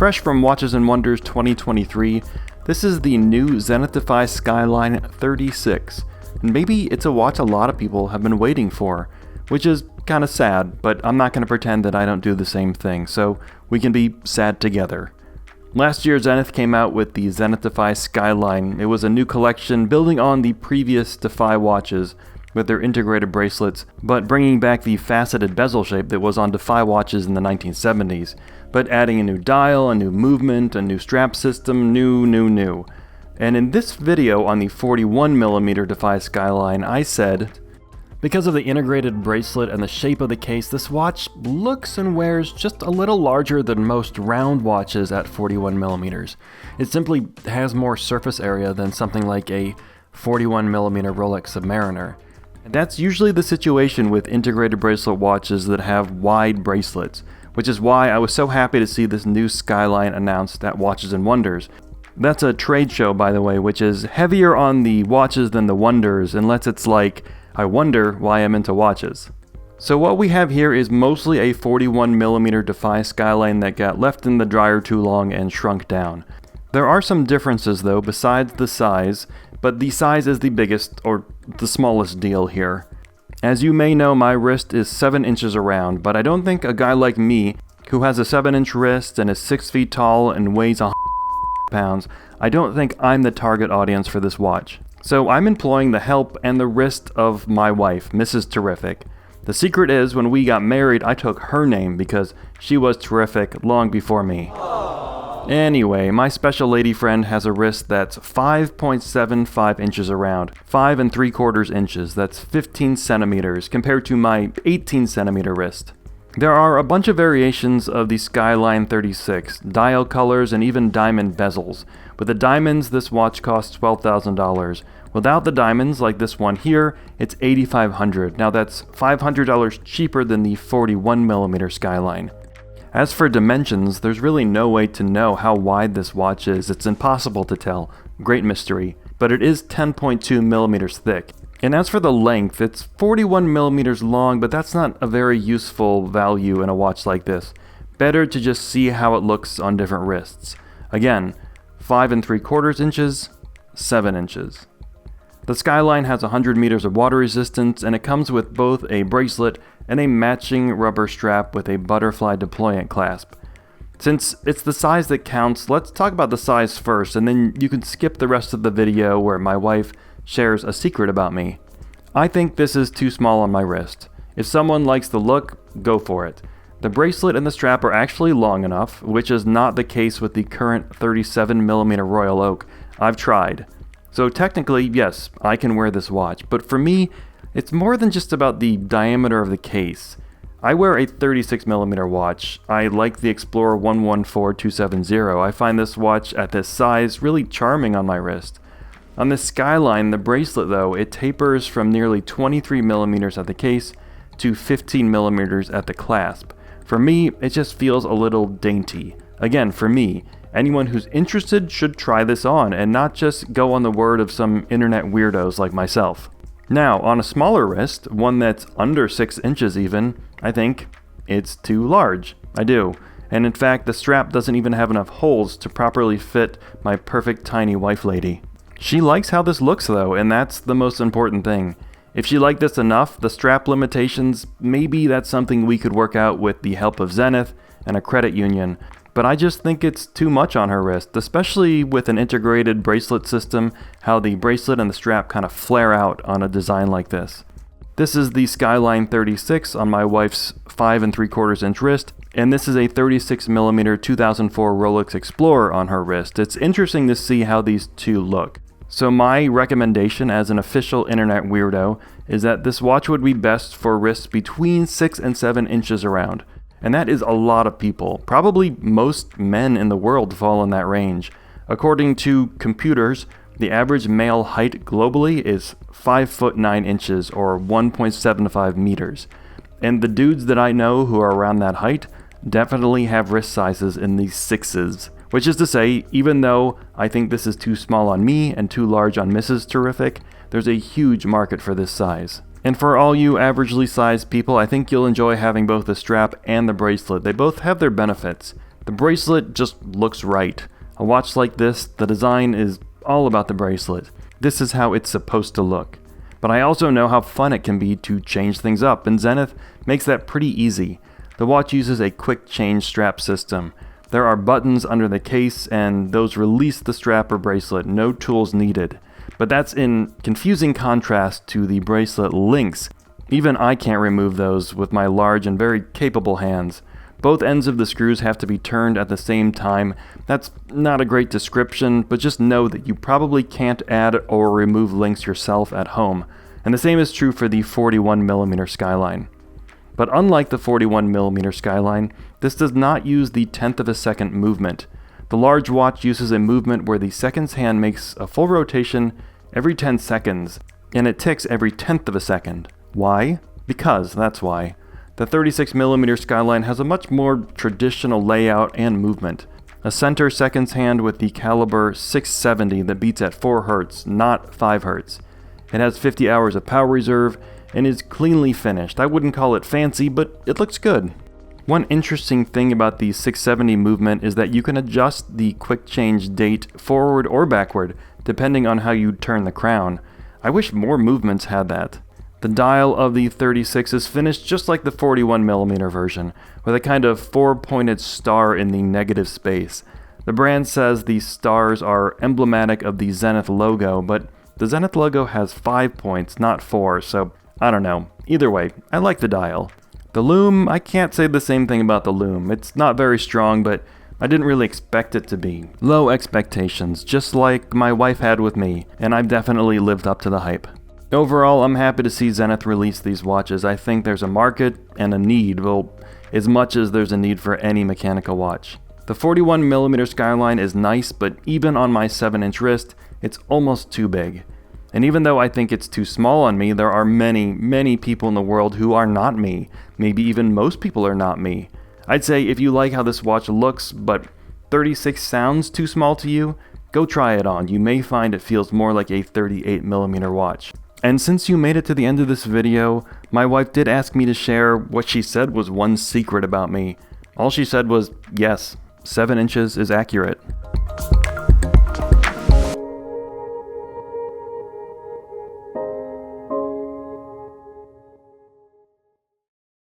Fresh from Watches and Wonders 2023, this is the new Zenith Defy Skyline 36. And maybe it's a watch a lot of people have been waiting for, which is kind of sad, but I'm not going to pretend that I don't do the same thing, so we can be sad together. Last year, Zenith came out with the Zenith Defy Skyline. It was a new collection building on the previous Defy watches with their integrated bracelets, but bringing back the faceted bezel shape that was on Defy watches in the 1970s, but adding a new dial, a new movement, a new strap system, new. And in this video on the 41mm Defy Skyline, I said, because of the integrated bracelet and the shape of the case, this watch looks and wears just a little larger than most round watches at 41mm. It simply has more surface area than something like a 41mm Rolex Submariner. And that's usually the situation with integrated bracelet watches that have wide bracelets, which is why I was so happy to see this new Skyline announced at Watches and Wonders. That's a trade show, by the way, which is heavier on the watches than the wonders, unless it's like, I wonder why I'm into watches. So what we have here is mostly a 41mm Defy Skyline that got left in the dryer too long and shrunk down. There are some differences though besides the size, but the size is the biggest or the smallest deal here. As you may know, my wrist is 7 inches around, but I don't think a guy like me, who has a 7-inch wrist and is 6 feet tall and weighs 100 pounds, I don't think I'm the target audience for this watch. So I'm employing the help and the wrist of my wife, Mrs. Terrific. The secret is, when we got married, I took her name because she was terrific long before me. Anyway, my special lady friend has a wrist that's 5.75 inches around, 5 3/4 inches, that's 15 centimeters, compared to my 18 centimeter wrist. There are a bunch of variations of the Skyline 36, dial colors, and even diamond bezels. With the diamonds, this watch costs $12,000. Without the diamonds, like this one here, it's $8,500. Now that's $500 cheaper than the 41mm Skyline. As for dimensions, there's really no way to know how wide this watch is. It's impossible to tell. Great mystery. But it is 10.2 millimeters thick. And as for the length, it's 41 millimeters long, but that's not a very useful value in a watch like this. Better to just see how it looks on different wrists. Again, 5 3/4 inches, 7 inches. The Skyline has 100 meters of water resistance, and it comes with both a bracelet and a matching rubber strap with a butterfly deployant clasp. Since it's the size that counts, let's talk about the size first, and then you can skip the rest of the video where my wife shares a secret about me. I think this is too small on my wrist. If someone likes the look, go for it. The bracelet and the strap are actually long enough, which is not the case with the current 37mm Royal Oak. I've tried. So technically, yes, I can wear this watch, but for me, it's more than just about the diameter of the case. I wear a 36mm watch. I like the Explorer 114270. I find this watch at this size really charming on my wrist. On the Skyline, the bracelet though, it tapers from nearly 23mm at the case to 15mm at the clasp. For me, it just feels a little dainty. Again, for me, anyone who's interested should try this on and not just go on the word of some internet weirdos like myself. Now, on a smaller wrist, one that's under 6 inches even, I think it's too large. I do. And in fact, the strap doesn't even have enough holes to properly fit my perfect tiny wife lady. She likes how this looks though, and that's the most important thing. If she liked this enough, the strap limitations, maybe that's something we could work out with the help of Zenith and a credit union. But I just think it's too much on her wrist, especially with an integrated bracelet system, how the bracelet and the strap kind of flare out on a design like this. This is the Skyline 36 on my wife's 5 3/4 inch wrist, and this is a 36mm 2004 Rolex Explorer on her wrist. It's interesting to see how these two look. So my recommendation as an official internet weirdo is that this watch would be best for wrists between 6 and 7 inches around. And that is a lot of people. Probably most men in the world fall in that range. According to computers, the average male height globally is 5 foot 9 inches or 1.75 meters. And the dudes that I know who are around that height definitely have wrist sizes in the 6s. Which is to say, even though I think this is too small on me and too large on Mrs. Terrific, there's a huge market for this size. And for all you averagely sized people, I think you'll enjoy having both the strap and the bracelet. They both have their benefits. The bracelet just looks right. A watch like this, the design is all about the bracelet. This is how it's supposed to look. But I also know how fun it can be to change things up, and Zenith makes that pretty easy. The watch uses a quick change strap system. There are buttons under the case, and those release the strap or bracelet, no tools needed. But that's in confusing contrast to the bracelet links. Even I can't remove those with my large and very capable hands. Both ends of the screws have to be turned at the same time. That's not a great description, but just know that you probably can't add or remove links yourself at home. And the same is true for the 41mm Skyline. But unlike the 41mm Skyline, this does not use the 1/10 of a second movement. The large watch uses a movement where the seconds hand makes a full rotation every 10 seconds, and it ticks every 1/10 of a second. Why? Because that's why. The 36mm Skyline has a much more traditional layout and movement. A center seconds hand with the caliber 670 that beats at 4 Hz, not 5 Hz. It has 50 hours of power reserve and is cleanly finished. I wouldn't call it fancy, but it looks good. One interesting thing about the 670 movement is that you can adjust the quick change date forward or backward, depending on how you turn the crown. I wish more movements had that. The dial of the 36 is finished just like the 41mm version, with a kind of 4-pointed star in the negative space. The brand says the stars are emblematic of the Zenith logo, but the Zenith logo has 5 points, not 4, so I don't know. Either way, I like the dial. The lume, I can't say the same thing about the lume. It's not very strong, but I didn't really expect it to be. Low expectations, just like my wife had with me, and I've definitely lived up to the hype. Overall, I'm happy to see Zenith release these watches. I think there's a market and a need, well, as much as there's a need for any mechanical watch. The 41mm Skyline is nice, but even on my 7-inch wrist, it's almost too big. And even though I think it's too small on me, there are many people in the world who are not me. Maybe even most people are not me. I'd say if you like how this watch looks, but 36 sounds too small to you, go try it on. You may find it feels more like a 38mm watch. And since you made it to the end of this video, my wife did ask me to share what she said was one secret about me. All she said was, yes, 7 inches is accurate.